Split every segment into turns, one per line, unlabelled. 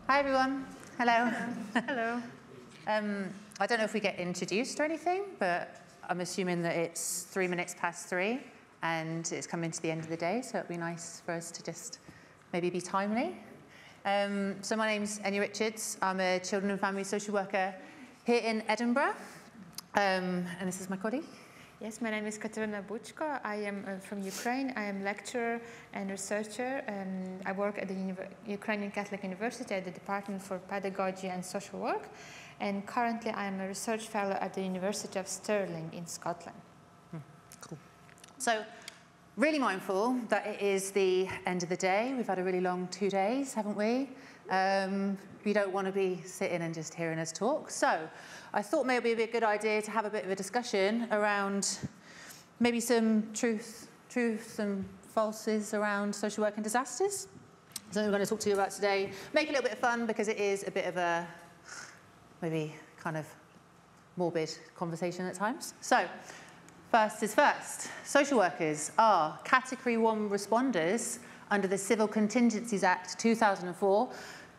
Hi, everyone. Hello.
Hello.
I don't know if we get introduced or anything, but I'm assuming that it's 3 minutes past 3 and it's coming to the end of the day, so it'd be nice for us to just maybe be timely. So my name's Enya Richards. I'm a children and family social worker here in Edinburgh, and this is my colleague.
Yes, my name is Kateryna Buchko. I am from Ukraine. I am lecturer and researcher, and I work at the Ukrainian Catholic University at the Department for Pedagogy and Social Work. And currently I am a research fellow at the University of Stirling in Scotland.
Cool. So, really mindful that it is the end of the day. We've had a really long 2 days, haven't we? We don't want to be sitting and just hearing us talk. So I thought maybe it would be a good idea to have a bit of a discussion around maybe some truths and falses around social work and disasters. So we're going to talk to you about today. Make it a little bit of fun because it is a bit of a maybe kind of morbid conversation at times. So first is first. Social workers are Category 1 responders under the Civil Contingencies Act 2004,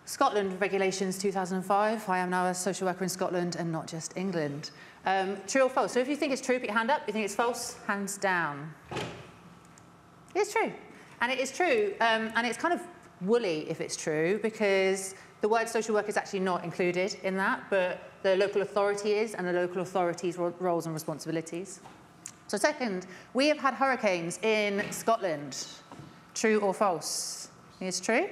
Scotland Regulations 2005. I am now a social worker in Scotland and not just England. True or false? So if you think it's true, put your hand up. If you think it's false, hands down. It's true. And it is true. And it's kind of woolly if it's true, because the word social work is actually not included in that, but the local authority is, and the local authority's roles and responsibilities. So second, we have had hurricanes in Scotland. True or false? It's true?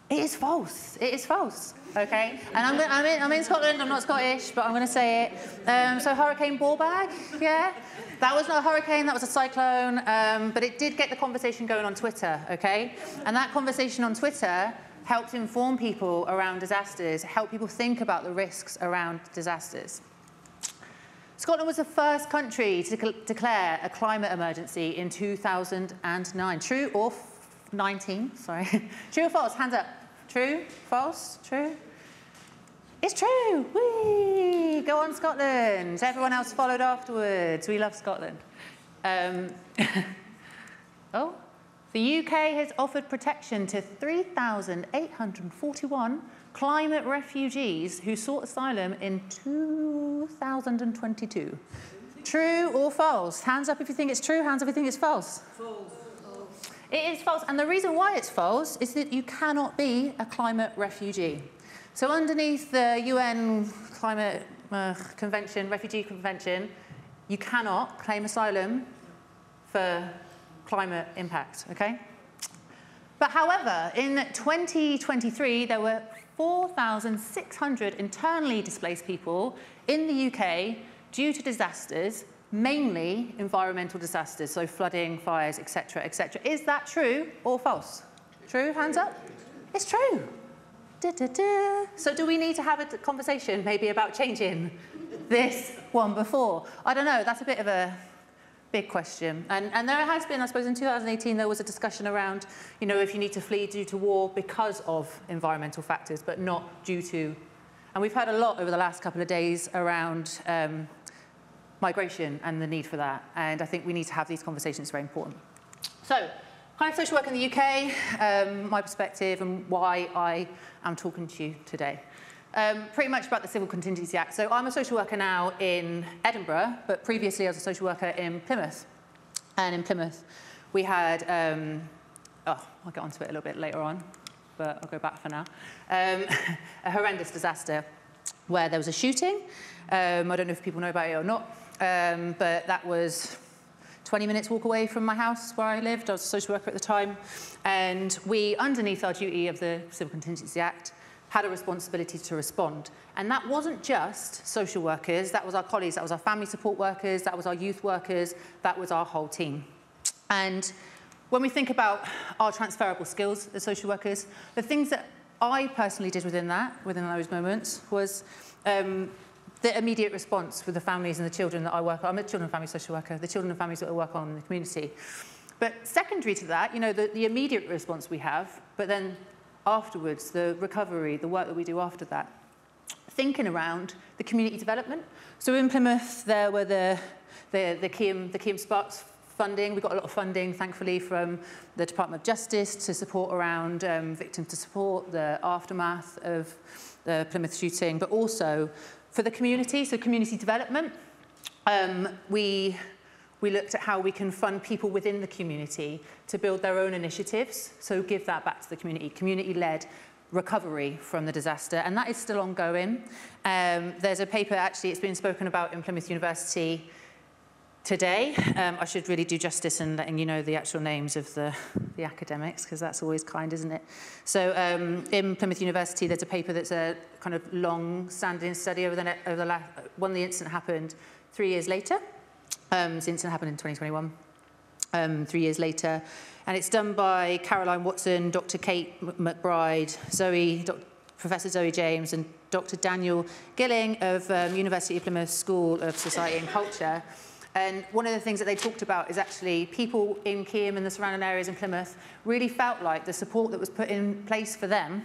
It is false. It is false. Okay? And I'm in Scotland. I'm not Scottish, but I'm going to say it. So Hurricane Ballbag, yeah? That was not a hurricane. That was a cyclone. But it did get the conversation going on Twitter, okay? And that conversation on Twitter helped inform people around disasters, help people think about the risks around disasters. Scotland was the first country to declare a climate emergency in 2009. True or 19, sorry. True or false? Hands up. True? False? True? It's true. Whee! Go on, Scotland. Everyone else followed afterwards. We love Scotland. Oh, the UK has offered protection to 3,841 climate refugees who sought asylum in 2022. True or false? Hands up if you think it's true, hands up if you think it's false.
False.
It is false, and the reason why it's false is that you cannot be a climate refugee. So underneath the UN Climate Convention, Refugee Convention, you cannot claim asylum for climate impact, okay? But however, in 2023, there were 4,600 internally displaced people in the UK due to disasters, mainly environmental disasters, so flooding, fires, etc., etc. Is that true or false? True? Hands up? It's true. Da, da, da. So do we need to have a conversation maybe about changing this one before? I don't know. That's a bit of a big question. And there has been, I suppose, in 2018, there was a discussion around, you know, if you need to flee due to war because of environmental factors, but not due to. And we've heard a lot over the last couple of days around migration and the need for that. And I think we need to have these conversations. It's very important. So, kind of social work in the UK, my perspective and why I am talking to you today. Pretty much about the Civil Contingency Act. So I'm a social worker now in Edinburgh, but previously I was a social worker in Plymouth. And in Plymouth, we had, I'll get onto it a little bit later on, but I'll go back for now. A horrendous disaster where there was a shooting. I don't know if people know about it or not, but that was 20 minutes walk away from my house where I lived. I was a social worker at the time. And we, underneath our duty of the Civil Contingency Act, had a responsibility to respond. And that wasn't just social workers, that was our colleagues, that was our family support workers, that was our youth workers, that was our whole team. And when we think about our transferable skills as social workers, the things that I personally did within those moments, was the immediate response with the families and the children that I work on. I'm a children and family social worker, the children and families that I work on in the community. But secondary to that, you know, the immediate response we have, but then afterwards, the recovery, the work that we do after that, thinking around the community development. So in Plymouth, there were the Keam Sparks funding. We got a lot of funding, thankfully, from the Department of Justice to support around victims to support the aftermath of the Plymouth shooting, but also for the community, so community development. We looked at how we can fund people within the community to build their own initiatives, so give that back to the community, community-led recovery from the disaster, and that is still ongoing. There's a paper, actually, it's been spoken about in Plymouth University today. I should really do justice in letting you know the actual names of the academics, because that's always kind, isn't it? So in Plymouth University, there's a paper that's a kind of long-standing study over the last, when the incident happened 3 years later. The incident happened in 2021, 3 years later. And it's done by Caroline Watson, Dr. Kate McBride, Professor Zoe James, and Dr. Daniel Gilling of University of Plymouth School of Society and Culture. And one of the things that they talked about is actually people in Keam and the surrounding areas in Plymouth really felt like the support that was put in place for them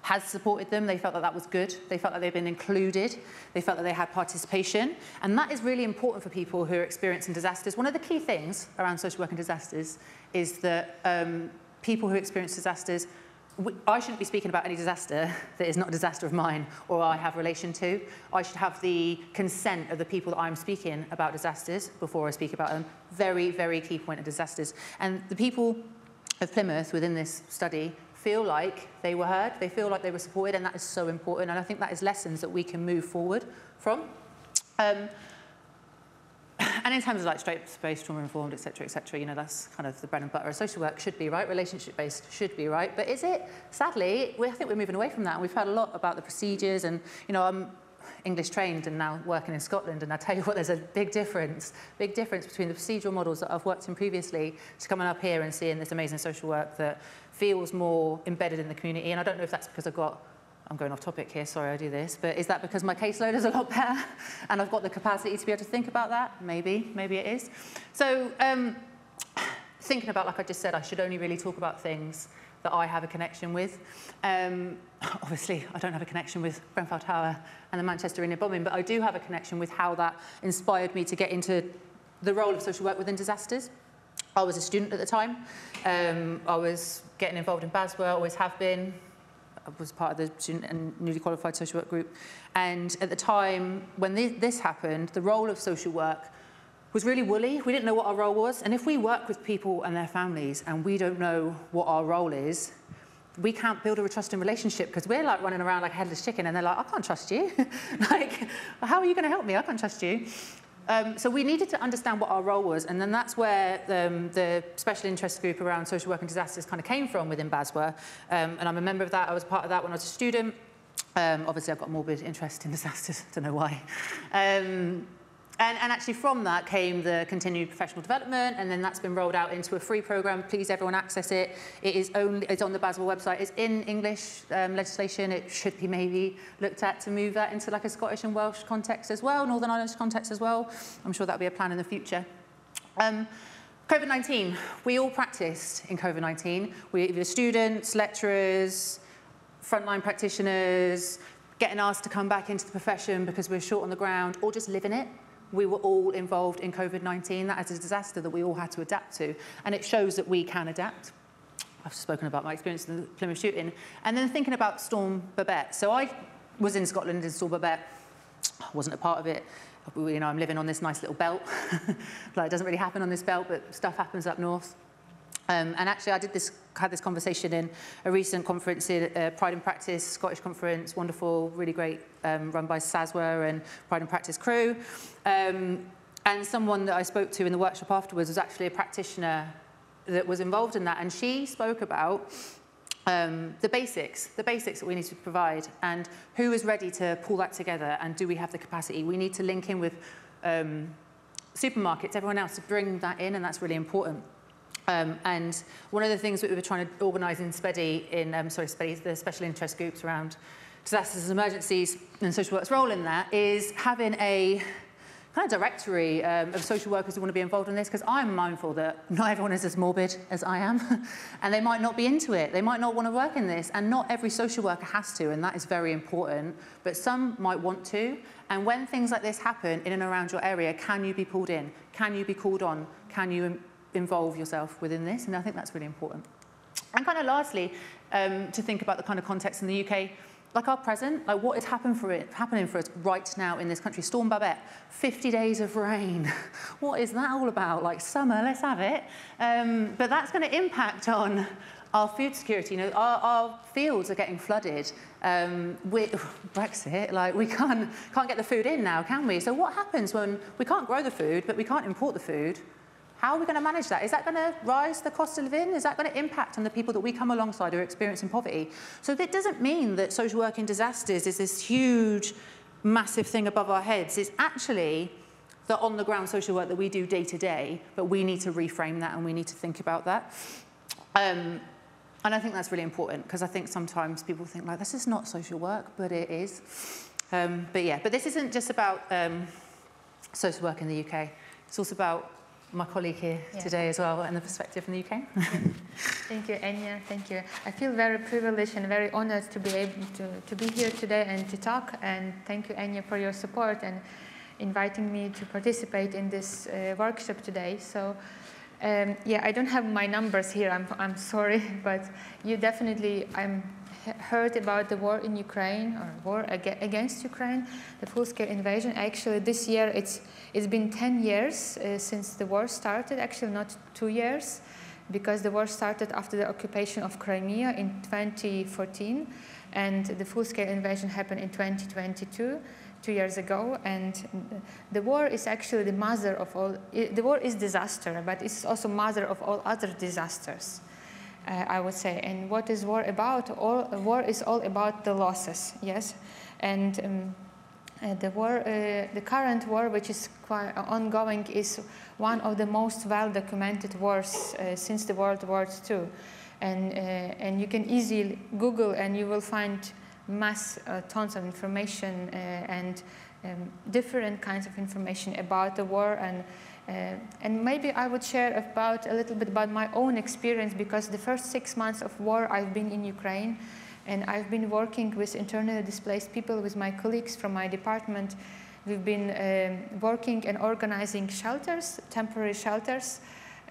has supported them. They felt that that was good. They felt that they'd been included. They felt that they had participation. And that is really important for people who are experiencing disasters. One of the key things around social work and disasters is that people who experience disasters, I shouldn't be speaking about any disaster that is not a disaster of mine or I have relation to. I should have the consent of the people that I'm speaking about disasters before I speak about them. Very, very key point of disasters. And the people of Plymouth within this study feel like they were heard, they feel like they were supported, and that is so important. And I think that is lessons that we can move forward from. And in terms of like straight-based, trauma-informed, et cetera, you know, that's kind of the bread and butter of social work should be, right? Relationship-based should be, right? But is it? Sadly, I think we're moving away from that. And we've heard a lot about the procedures, and, you know, I'm English trained and now working in Scotland, and I tell you what, there's a big difference between the procedural models that I've worked in previously to coming up here and seeing this amazing social work that feels more embedded in the community. And I don't know if that's because I'm going off topic here, sorry I do this, but is that because my caseload is a lot better and I've got the capacity to be able to think about that? Maybe it is. So thinking about, like I just said, I should only really talk about things that I have a connection with. Obviously, I don't have a connection with Grenfell Tower and the Manchester Inn bombing, but I do have a connection with how that inspired me to get into the role of social work within disasters. I was a student at the time. I was getting involved in BASW, always have been. I was part of the student and newly qualified social work group. And at the time when this happened, the role of social work was really woolly. We didn't know what our role was. And if we work with people and their families and we don't know what our role is, we can't build a trusting relationship, because we're like running around like a headless chicken and they're like, I can't trust you. Like, how are you going to help me? I can't trust you. So we needed to understand what our role was, and then that's where the special interest group around social work and disasters kind of came from within BASW. And I'm a member of that. I was part of that when I was a student. Obviously, I've got a morbid interest in disasters. Don't know why. And actually from that came the continued professional development, and then that's been rolled out into a free program. Please, everyone, access it. It's on the BASW website. It's in English legislation. It should be maybe looked at to move that into like a Scottish and Welsh context as well, Northern Irish context as well. I'm sure that'll be a plan in the future. COVID-19, we all practiced in COVID-19. We were students, lecturers, frontline practitioners, getting asked to come back into the profession because we're short on the ground, or just living it. We were all involved in COVID-19. That is a disaster that we all had to adapt to. And it shows that we can adapt. I've spoken about my experience in the Plymouth shooting. And then thinking about Storm Babette. So I was in Scotland in Storm Babette. I wasn't a part of it. You know, I'm living on this nice little belt. Like, it doesn't really happen on this belt, but stuff happens up north. And actually, I had this conversation in a recent conference, Pride in Practice, Scottish conference, wonderful, really great, run by BASW and Pride in Practice crew. And someone that I spoke to in the workshop afterwards was actually a practitioner that was involved in that. And she spoke about the basics that we need to provide, and who is ready to pull that together, and do we have the capacity? We need to link in with supermarkets, everyone else, to bring that in, and that's really important. And one of the things that we were trying to organise in SPEDI, the special interest groups around disasters and emergencies and social work's role in that, is having a kind of directory of social workers who want to be involved in this, because I'm mindful that not everyone is as morbid as I am, and they might not be into it. They might not want to work in this, and not every social worker has to, and that is very important, but some might want to. And when things like this happen in and around your area, can you be pulled in? Can you be called on? can you involve yourself within this? And I think that's really important. And kind of lastly, to think about the kind of context in the UK, like our present, like what is happening for us right now in this country. Storm Babette, 50 days of rain. What is that all about? Like summer, let's have it. But that's going to impact on our food security. You know, our fields are getting flooded. With Brexit, like we can't get the food in now, can we? So what happens when we can't grow the food, but we can't import the food? How are we going to manage that? Is that going to rise the cost of living? Is that going to impact on the people that we come alongside who are experiencing poverty? So that doesn't mean that social work in disasters is this huge, massive thing above our heads. It's actually the on-the-ground social work that we do day to day, but we need to reframe that and we need to think about that. And I think that's really important because I think sometimes people think like, this is not social work, but it is. But this isn't just about social work in the UK. It's also about my colleague here today as well, and the perspective from the UK.
Thank you, Enya. Thank you. I feel very privileged and very honored to be able to be here today and to talk. And thank you, Enya, for your support and inviting me to participate in this workshop today. So, I don't have my numbers here. I'm sorry, but you definitely heard about the war in Ukraine, or war against Ukraine, the full-scale invasion. Actually, this year it's been 10 years since the war started. Actually, not 2 years, because the war started after the occupation of Crimea in 2014, and the full-scale invasion happened in 2022, 2 years ago. And the war is actually the mother of all. The war is disaster, but it's also mother of all other disasters. I would say. And what is war about? War is all about the losses, yes? And the current war, which is quite ongoing, is one of the most well-documented wars since the World War II. And you can easily Google and you will find tons of information and different kinds of information about the war. And maybe I would share a little bit about my own experience, because the first 6 months of war I've been in Ukraine, and I've been working with internally displaced people with my colleagues from my department. We've been working and organizing shelters, temporary shelters,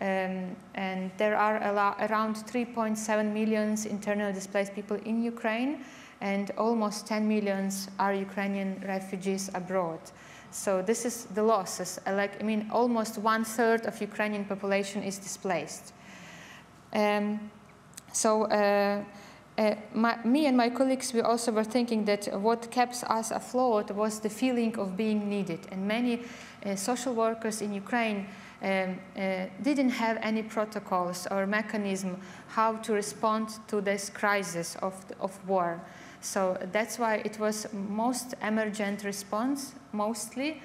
and there are around 3.7 million internally displaced people in Ukraine, and almost 10 million are Ukrainian refugees abroad. So this is the losses. Almost 1/3 of Ukrainian population is displaced. Me and my colleagues, we also were thinking that what kept us afloat was the feeling of being needed. And many social workers in Ukraine didn't have any protocols or mechanism how to respond to this crisis of war. So that's why it was most emergent response, mostly,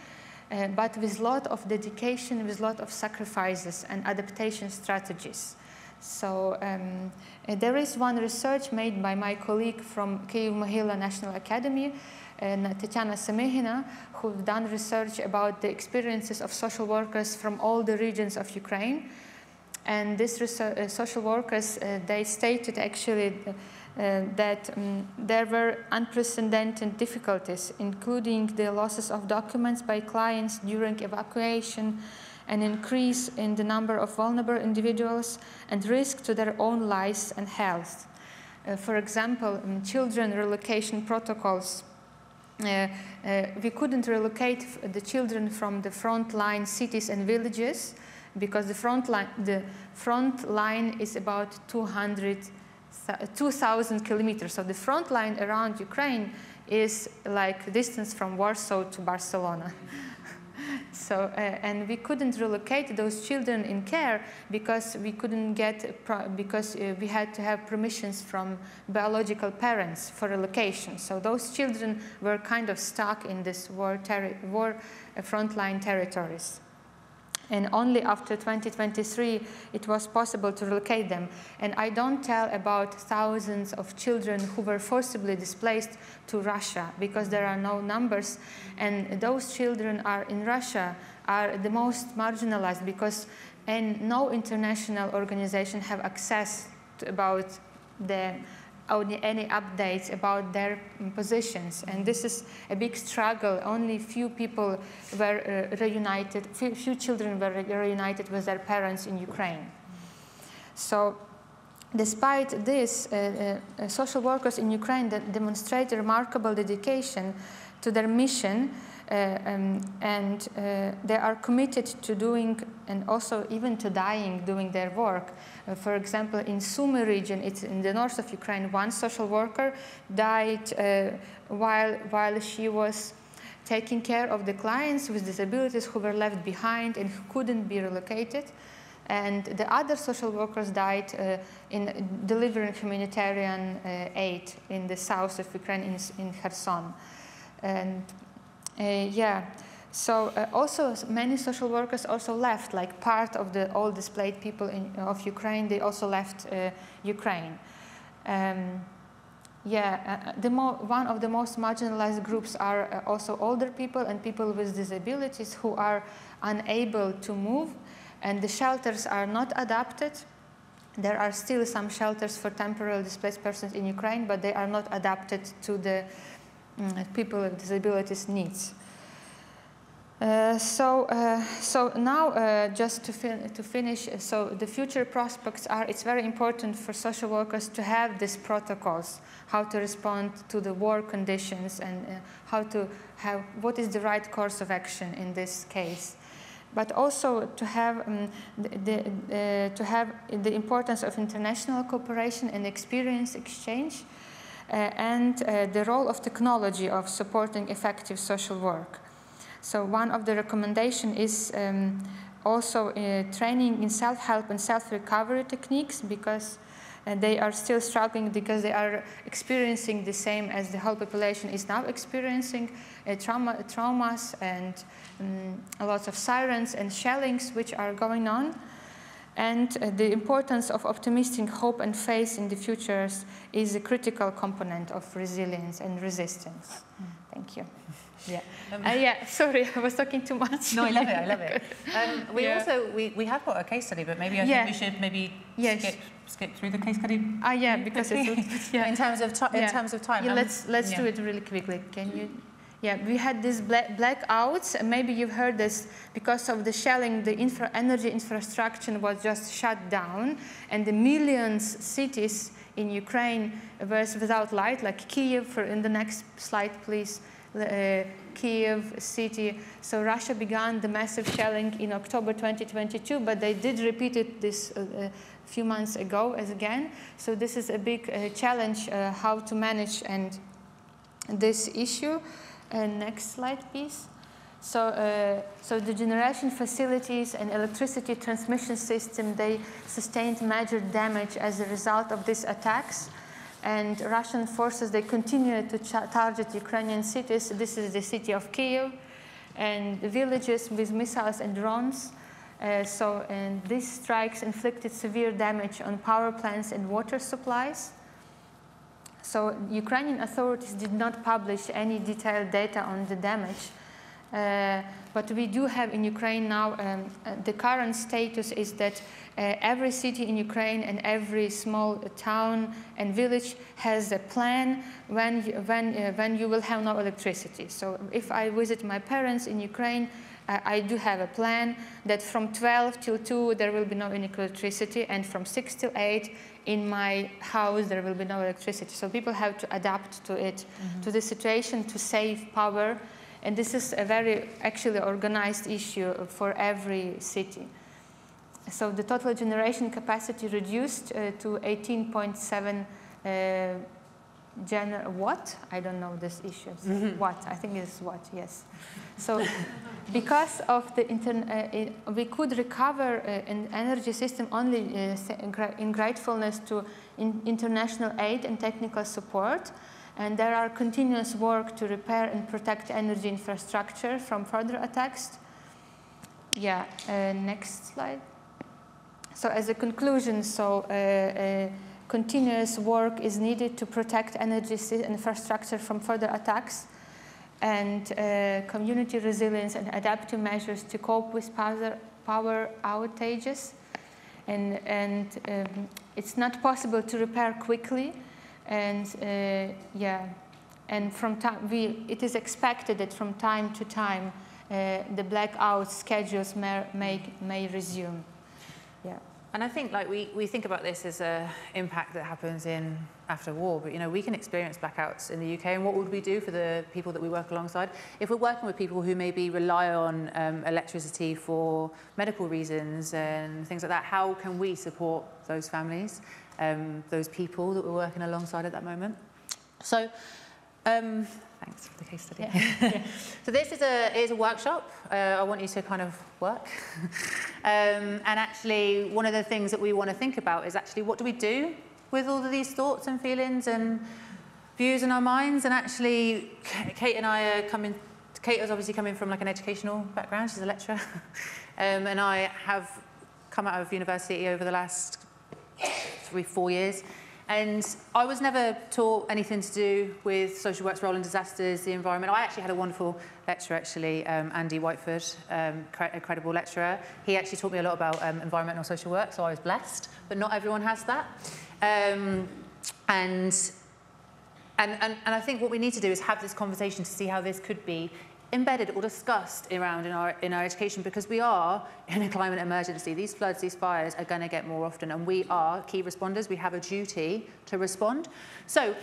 but with a lot of dedication, with a lot of sacrifices and adaptation strategies. So there is one research made by my colleague from Kyiv-Mohyla National Academy, Tatyana Semihina, who've done research about the experiences of social workers from all the regions of Ukraine. And these social workers, they stated actually that there were unprecedented difficulties, including the losses of documents by clients during evacuation, an increase in the number of vulnerable individuals, and risk to their own lives and health. For example, children relocation protocols. We couldn't relocate the children from the frontline cities and villages because the front line is about 2,000 kilometers. So the front line around Ukraine is like distance from Warsaw to Barcelona. So, and we couldn't relocate those children in care because we couldn't because we had to have permissions from biological parents for relocation. So those children were kind of stuck in this war frontline territories. And only after 2023, it was possible to relocate them. And I don't tell about thousands of children who were forcibly displaced to Russia, because there are no numbers. And those children are in Russia are the most marginalized, because no international organization have access to about the any updates about their positions. And this is a big struggle. Only few people were reunited, few children were reunited with their parents in Ukraine. So despite this, social workers in Ukraine demonstrate remarkable dedication to their mission, and they are committed to doing, and also even to dying doing their work. For example, in Sumy region, it's in the north of Ukraine, one social worker died while she was taking care of the clients with disabilities who were left behind and who couldn't be relocated. And the other social workers died in delivering humanitarian aid in the south of Ukraine, in Kherson. And so also many social workers also left, like part of the all displaced people of Ukraine, they also left Ukraine. One of the most marginalized groups are also older people and people with disabilities who are unable to move, and the shelters are not adapted. There are still some shelters for temporarily displaced persons in Ukraine, but they are not adapted to the people with disabilities needs. So now, just to finish, so the future prospects are, it's very important for social workers to have these protocols, how to respond to the war conditions and how to have, what is the right course of action in this case. But also to have the importance of international cooperation and experience exchange, and the role of technology of supporting effective social work. So one of the recommendations is also training in self-help and self-recovery techniques, because they are still struggling, because they are experiencing the same as the whole population is now experiencing, traumas and lots of sirens and shellings which are going on. And the importance of optimistic hope and faith in the futures is a critical component of resilience and resistance. Thank you. Yeah. Sorry, I was talking too much.
No, I love it. I love it. We have got a case study, but maybe I think we should maybe skip through the case study.
Because it's
in terms of time.
Yeah, let's do it really quickly. Can you? Yeah, we had these blackouts. Maybe you've heard this, because of the shelling, the energy infrastructure was just shut down, and the millions cities in Ukraine were without light, like Kyiv. In the next slide, please. Kyiv city. So Russia began the massive shelling in October 2022, but they did repeat it this few months ago again. So this is a big challenge, how to manage and this issue. Next slide, please. So the generation facilities and electricity transmission system, they sustained major damage as a result of these attacks. And Russian forces, they continue to target Ukrainian cities. This is the city of Kyiv, and villages with missiles and drones. And these strikes inflicted severe damage on power plants and water supplies. So Ukrainian authorities did not publish any detailed data on the damage. But we do have in Ukraine now, the current status is that every city in Ukraine and every small town and village has a plan when you will have no electricity. So if I visit my parents in Ukraine, I do have a plan that from 12 till 2 there will be no electricity, and from 6 till 8 in my house there will be no electricity. So people have to adapt to it, to the situation, to save power. And this is a very actually organized issue for every city. So the total generation capacity reduced to 18.7 watt. I don't know this issue. Watt, I think it's watt, yes. So because of the we could recover an energy system only in gratefulness to international aid and technical support. And there are continuous work to repair and protect energy infrastructure from further attacks. Next slide. So as a conclusion, continuous work is needed to protect energy infrastructure from further attacks, and community resilience and adaptive measures to cope with power outages. And it's not possible to repair quickly. And and from time, it is expected that from time to time the blackout schedules may resume. Yeah.
And I think like we think about this as an impact that happens after war, but we can experience blackouts in the UK, and what would we do for the people that we work alongside? If we're working with people who maybe rely on electricity for medical reasons and things like that, how can we support those families, those people that we're working alongside at that moment? So, thanks for the case study. Yeah. So this is a workshop. I want you to kind of work. And actually, one of the things that we want to think about is actually what do we do with all of these thoughts and feelings and views in our minds? And actually, Kate and I are Kate is obviously coming from like an educational background. She's a lecturer. And I have come out of university over the last 3-4 years. And I was never taught anything to do with social work's role in disasters, the environment. I actually had a wonderful lecturer, actually, Andy Whiteford, a credible lecturer. He actually taught me a lot about environmental social work, so I was blessed. But not everyone has that. And I think what we need to do is have this conversation to see how this could be embedded or discussed around in our education, because we are in a climate emergency. These floods, these fires are going to get more often, and we are key responders. We have a duty to respond. So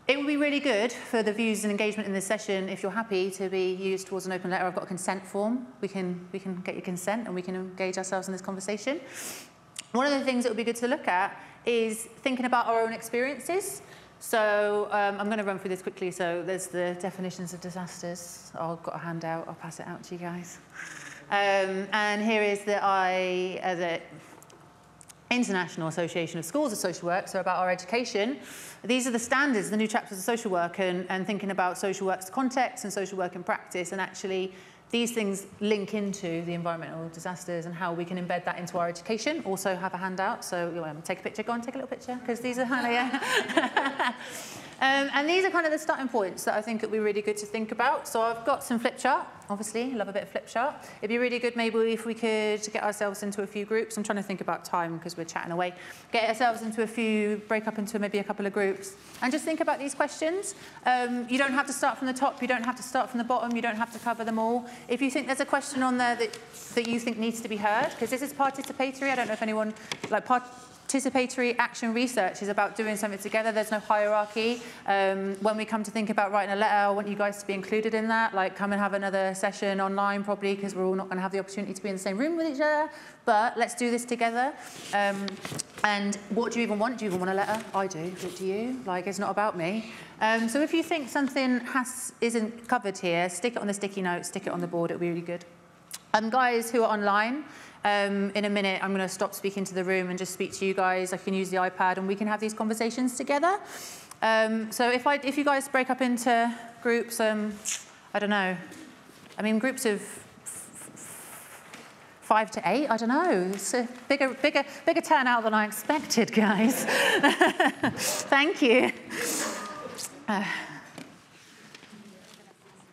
it would be really good for the views and engagement in this session, if you're happy, to be used towards an open letter. I've got a consent form. We can get your consent and we can engage ourselves in this conversation. One of the things that would be good to look at is thinking about our own experiences. So I'm going to run through this quickly. So there's the definitions of disasters. I've got a handout. I'll pass it out to you guys. And here is the International Association of Schools of Social Work, so about our education. These are the standards, the new chapters of social work, and thinking about social work's context and social work in practice. And actually, these things link into the environmental disasters and how we can embed that into our education. Also have a handout, so you want to take a picture, go on, take a little picture, because these are and these are kind of the starting points that I think would be really good to think about. So I've got some flip chart, obviously, love a bit of flip chart. It'd be really good maybe if we could get ourselves into a few groups. I'm trying to think about time because we're chatting away. Get ourselves into break up into maybe a couple of groups, and just think about these questions. You don't have to start from the top, you don't have to start from the bottom, you don't have to cover them all. If you think there's a question on there that you think needs to be heard, because this is participatory, I don't know if anyone, participatory action research is about doing something together. There's no hierarchy. When we come to think about writing a letter, I want you guys to be included in that. Like, come and have another session online, probably, because we're all not going to have the opportunity to be in the same room with each other. But let's do this together. And what do you even want? Do you even want a letter? I do. Do you? Like, it's not about me. So if you think something isn't covered here, stick it on the sticky note, stick it on the board. It'll be really good. Guys who are online, in a minute, I'm going to stop speaking to the room and just speak to you guys. I can use the iPad and we can have these conversations together. So if you guys break up into groups, I don't know. I mean, groups of 5 to 8, I don't know. It's a bigger turnout than I expected, guys. Thank you.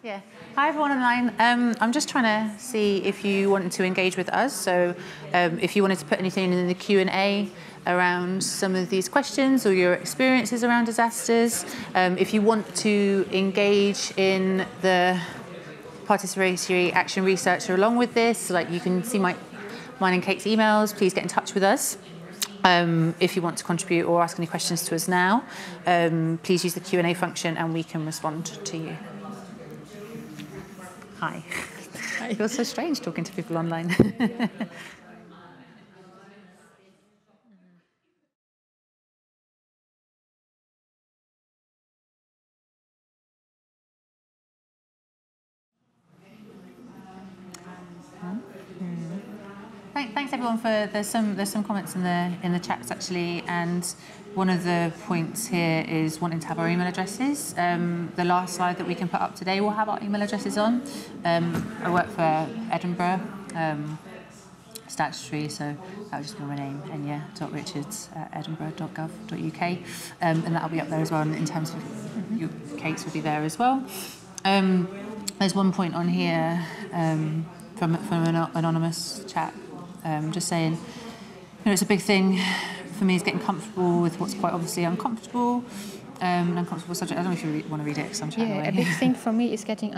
Yeah. Hi everyone online. I'm just trying to see if you wanted to engage with us. So if you wanted to put anything in the Q&A around some of these questions or your experiences around disasters. If you want to engage in the participatory action research along with this, like you can see mine and Kate's emails, please get in touch with us. If you want to contribute or ask any questions to us now, please use the Q&A function and we can respond to you. Hi. It feels so strange talking to people online. Thanks everyone for there's some comments in the chats actually, and one of the points here is wanting to have our email addresses. The last slide that we can put up today will have our email addresses on. I work for Edinburgh statutory, so that will just be my name, enya.richards@edinburgh.gov.uk, and that'll be up there as well. In terms of your Kate's will be there as well. There's one point on here from an anonymous chat. Just saying, it's a big thing for me is getting comfortable with what's quite obviously uncomfortable. An uncomfortable subject. I don't know if you want to read it because I'm chatting away.
A big thing for me is getting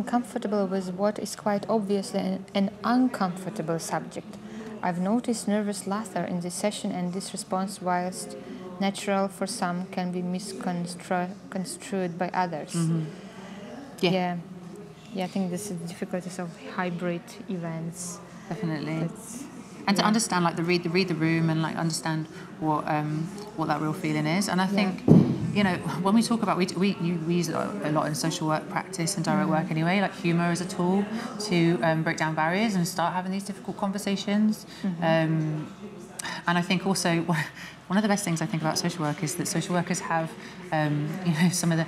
comfortable with what is quite obviously an uncomfortable subject. I've noticed nervous laughter in this session, and this response, whilst natural for some, can be misconstrued by others.
Mm-hmm.
Yeah, I think this is the difficulties of hybrid events.
Definitely. And to understand, like, read the room and, like, understand what that real feeling is. And I think, you know, when we talk about, we use it a lot in social work practice and direct work anyway, like humour as a tool to break down barriers and start having these difficult conversations. And I think also one of the best things I think about social work is that social workers have, you know, some of the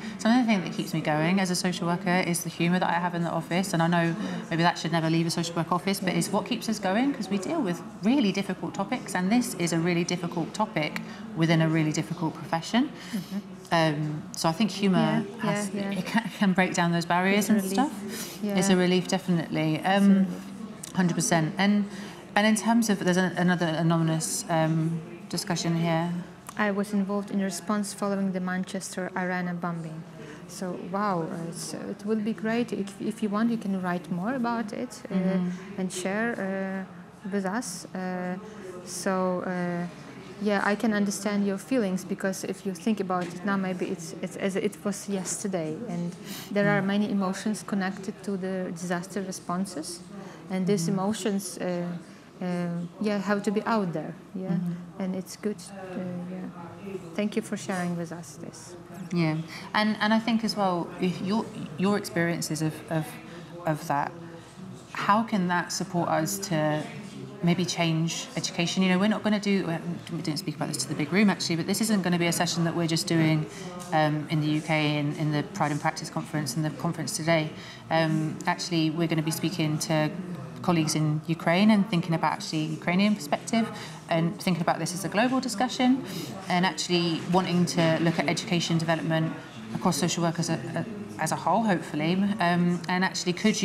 thing that keeps me going as a social worker is the humour that I have in the office. And I know maybe that should never leave a social work office, but it's what keeps us going, because we deal with really difficult topics, and this is a really difficult topic within a really difficult profession. So I think humour it can break down those barriers and stuff. It's a relief, definitely. 100%. And in terms of, there's another anonymous discussion here.
I was involved in response following the Manchester Arena bombing. So, wow, it would be great if you want, you can write more about it and share with us. Yeah, I can understand your feelings, because if you think about it now, maybe it's as it was yesterday, and there are many emotions connected to the disaster responses, and these emotions have to be out there, and it's good. Thank you for sharing with us this.
Yeah, and I think as well, if your experiences of that, how can that support us to maybe change education? You know, we're not going to do, we didn't speak about this to the big room actually, but this isn't going to be a session that we're just doing in the UK in the Pride and Practice conference and the conference today. Actually, we're going to be speaking to colleagues in Ukraine and thinking about actually Ukrainian perspective and thinking about this as a global discussion, and actually wanting to look at education development across social work as a whole, hopefully. And actually, could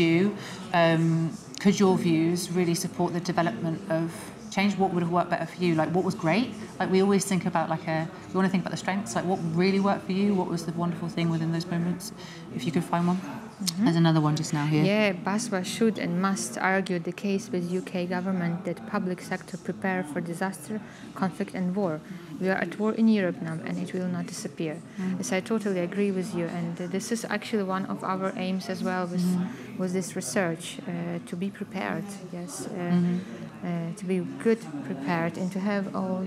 your views really support the development of change? What would have worked better for you? Like, what was great? Like, we always think about, like, we want to think about the strengths, like what really worked for you, what was the wonderful thing within those moments, if you could find one. There's another one just now here.
Yeah, BASW should and must argue the case with UK government that public sector prepare for disaster, conflict and war. We are at war in Europe now, and it will not disappear. Yes, I totally agree with you, and this is actually one of our aims as well with this research, to be prepared, yes, to be good prepared, and to have all,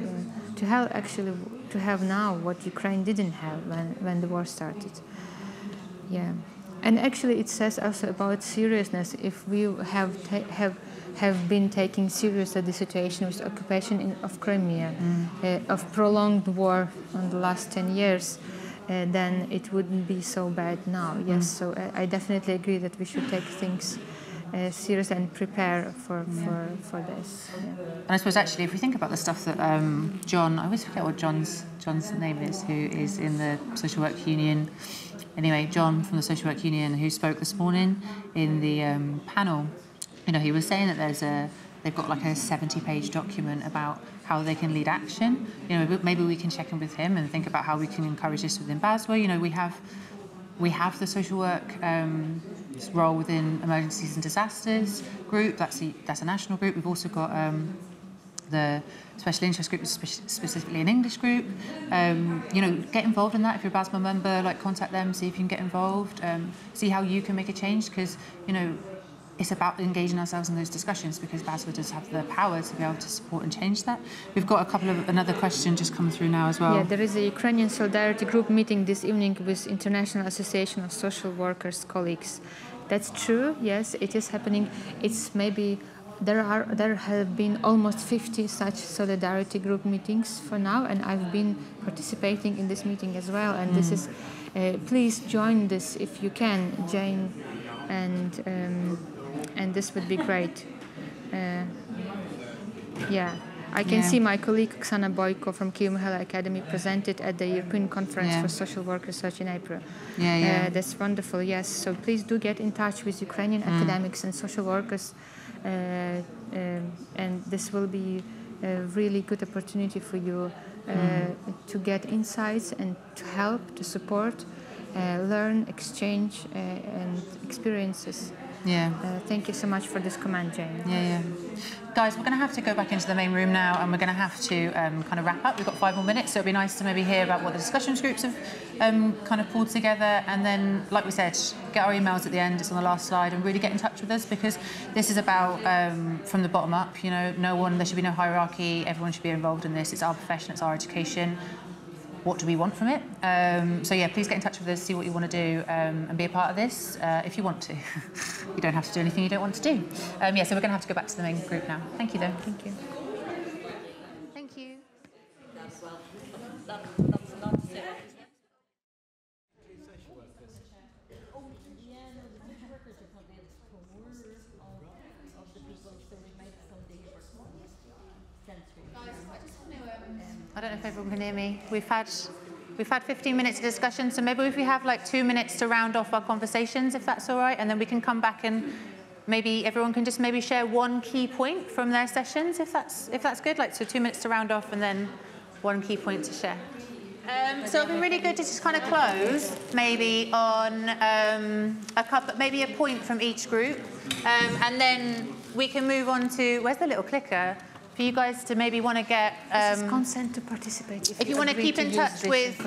to have now what Ukraine didn't have when the war started. Yeah. And actually, it says also about seriousness. If we have been taking seriously the situation with occupation of Crimea, of prolonged war on the last 10 years, then it wouldn't be so bad now. Yes, so I definitely agree that we should take things serious and prepare for this. Yeah.
And I suppose actually, if we think about the stuff that John, I always forget what John's name is, who is in the Social Work Union. Anyway, John from the Social Work Union, who spoke this morning in the panel, you know, he was saying that they've got like a 70-page document about how they can lead action. You know, maybe we can check in with him and think about how we can encourage this within BASW. You know, we have the social work role within emergencies and disasters group. That's a national group. We've also got the special interest group, specifically an English group. You know, get involved in that. If you're a BASW member, like, contact them, see if you can get involved, see how you can make a change, because, you know, it's about engaging ourselves in those discussions, because BASW does have the power to be able to support and change that. We've got another question just come through now as well.
Yeah, there is a Ukrainian Solidarity Group meeting this evening with International Association of Social Workers colleagues. That's true, yes, it is happening. It's maybe there have been almost 50 such solidarity group meetings for now, and I've been participating in this meeting as well. And this is, please join this if you can, Jane, and this would be great. Yeah, I can see my colleague Kateryna Buchko from Kyiv Academy presented at the European Conference for Social Work Research in April. That's wonderful. Yes, so please do get in touch with Ukrainian academics and social workers. And this will be a really good opportunity for you to get insights and to help, to support, learn, exchange, and experiences.
Yeah.
Thank you so much for this comment, Jane.
Yeah. Guys, we're going to have to go back into the main room now, and we're going to have to kind of wrap up. We've got 5 more minutes, so it'd be nice to maybe hear about what the discussions groups have kind of pulled together, and then, like we said, get our emails at the end. It's on the last slide, and really get in touch with us, because this is about from the bottom up. You know, there should be no hierarchy. Everyone should be involved in this. It's our profession. It's our education. What do we want from it? So yeah, please get in touch with us, see what you want to do, and be a part of this if you want to. You don't have to do anything you don't want to do. Yeah, so we're going to have to go back to the main group now. Thank you, though.
Thank you.
Thank you.
That's not fair.
I don't know if everyone can hear me. We've had 15 minutes of discussion, so maybe if we have like 2 minutes to round off our conversations, if that's all right, and then we can come back and maybe everyone can just maybe share one key point from their sessions, if that's good. Like, so 2 minutes to round off and then one key point to share. So it'd be really good to just kind of close maybe on maybe a point from each group, and then we can move on to, where's the little clicker? For you guys to maybe want to get...
this is consent to participate.
If you want to keep in touch with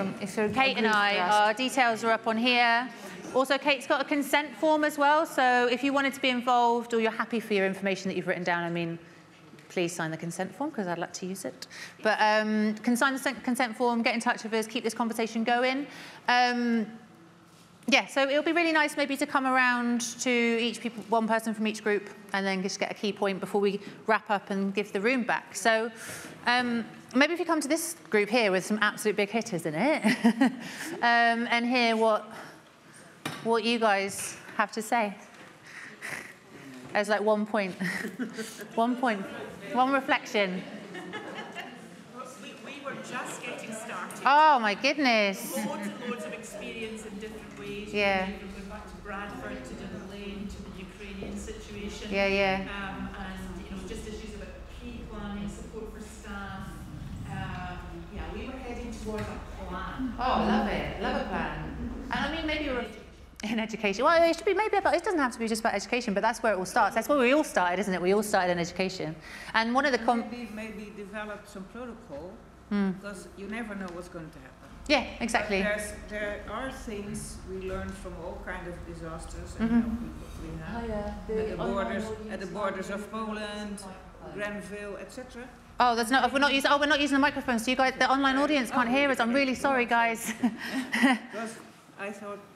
Kate and I, our details are up on here. Also, Kate's got a consent form as well, so if you wanted to be involved or you're happy for your information that you've written down, I mean, please sign the consent form, because I'd like to use it. But can sign the consent form, get in touch with us, keep this conversation going. Yeah, so it'll be really nice maybe to come around to one person from each group, and then just get a key point before we wrap up and give the room back. So maybe if you come to this group here with some absolute big hitters in it, and hear what you guys have to say. As like 1 point, 1 point, one reflection.
We were just getting started.
Oh my goodness.
Loads and loads of experience in different ways.
Yeah.
From going back to Bradford, to Devon, to the Ukrainian situation.
Yeah.
And just issues about pre-planning, support for staff. Yeah, we were heading towards a plan.
Oh, love it. Love a plan. And I mean, maybe in education. Well, it should be maybe about, it doesn't have to be just about education, but that's where it all starts. That's where we all started, isn't it? We all started in education. And one of the
maybe develop some protocol, because you never know what's going to happen.
Yeah, exactly.
There are things we learned from all kinds of disasters and how we have at the borders of Poland, Grenville, etc.
Oh, we're not using the microphones. So you guys, the online audience can't hear us. I'm really sorry, guys.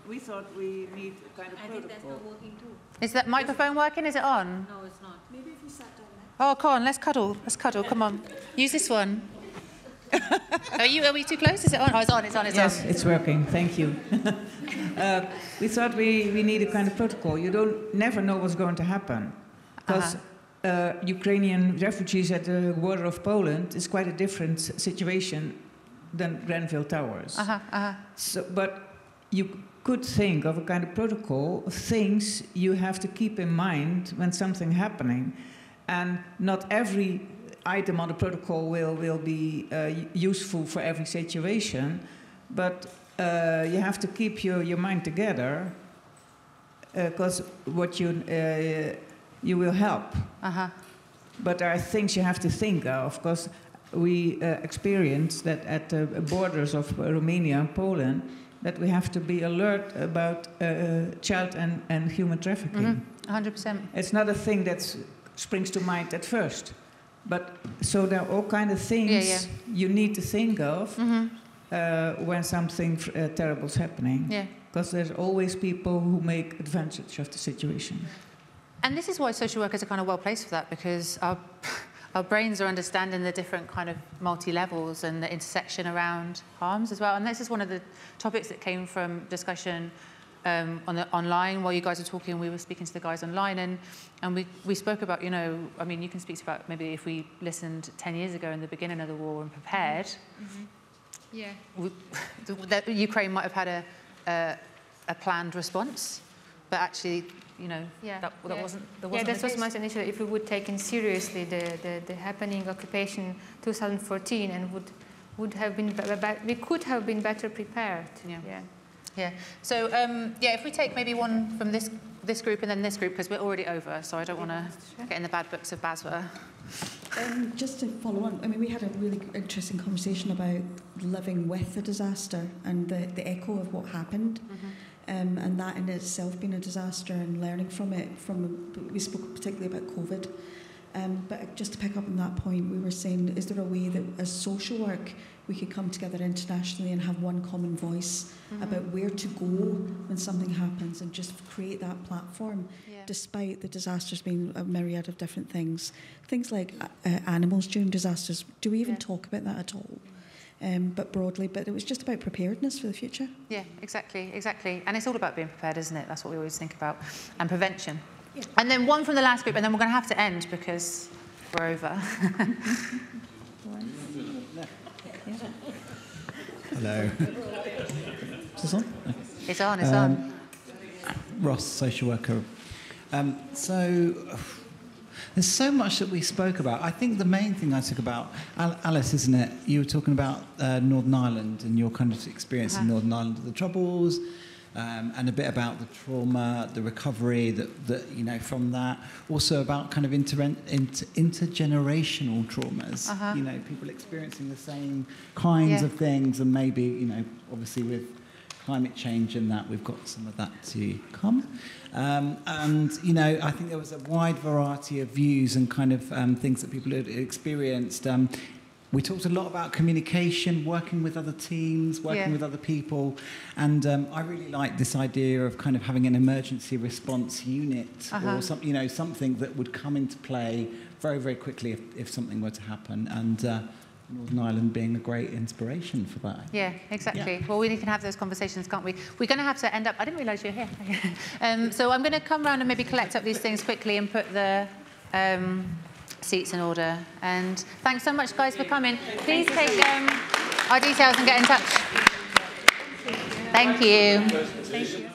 We thought we need a kind of protocol.
I think that's not working too.
Is that microphone working? Is it on?
No, it's not.
Maybe if we sat down there.
Oh, come on, let's cuddle. Let's cuddle. Come on. Use this one. Are we too close? Is it on? Oh, it's on.
Yes, it's working. Thank you. We thought we need a kind of protocol. You never know what's going to happen, because Ukrainian refugees at the border of Poland is quite a different situation than Grenville Towers. So, but you could think of a kind of protocol of things you have to keep in mind when something happening, and not every item on the protocol will be useful for every situation, but you have to keep your mind together, because what you will help. But there are things you have to think of, because we experienced that at the borders of Romania and Poland, that we have to be alert about child and human trafficking.
100%.
It's not a thing that springs to mind at first. But so there are all kinds of things you need to think of when something terrible is happening.
Yeah.
Because there's always people who make advantage of the situation.
And this is why social workers are kind of well placed for that, because our brains are understanding the different kind of multi-levels and the intersection around harms as well. And this is one of the topics that came from discussion online while you guys were talking. We were speaking to the guys online, and we spoke about, I mean, you can speak about maybe if we listened 10 years ago in the beginning of the war and prepared, Ukraine might have had a planned response, but actually you know,
Yeah,
that wasn't the
that was
case.
much initially. If we would take in seriously the happening occupation 2014, and would have been we could have been better prepared.
Yeah. So if we take maybe one from this group and then this group, because we're already over, so I don't want to get in the bad books of BASW.
Just to follow on, I mean, we had a really interesting conversation about living with the disaster and the echo of what happened, and that in itself being a disaster and learning from it. We spoke particularly about COVID, but just to pick up on that point, we were saying, is there a way that as social work we could come together internationally and have one common voice about where to go when something happens, and just create that platform, despite the disasters being a myriad of different things. Things like animals during disasters. Do we even talk about that at all? But broadly, but it was just about preparedness for the future.
Yeah, exactly. And it's all about being prepared, isn't it? That's what we always think about. And prevention. Yeah. And then one from the last group, and then we're going to have to end because we're over.
Hello. Is this on?
It's on.
Ross, social worker. So there's so much that we spoke about. I think the main thing I took about, Alice, isn't it? You were talking about Northern Ireland and your kind of experience in Northern Ireland, the Troubles, and a bit about the trauma, the recovery that you know from that. Also about kind of intergenerational traumas. You know, people experiencing the same kinds of things, and maybe, you know, obviously with climate change and that, we've got some of that to come. And, you know, I think there was a wide variety of views and kind of things that people had experienced. We talked a lot about communication, working with other teams, working with other people. And I really like this idea of kind of having an emergency response unit or something, you know, something that would come into play very, very quickly if something were to happen. And Northern Ireland being a great inspiration for that.
Yeah, exactly. Yeah. Well, we can have those conversations, can't we? We're going to have to end up... I didn't realise you were here. So I'm going to come around and maybe collect up these things quickly and put the seats in order. And thanks so much, guys, for coming. Please take our details and get in touch. Thank you. Thank you.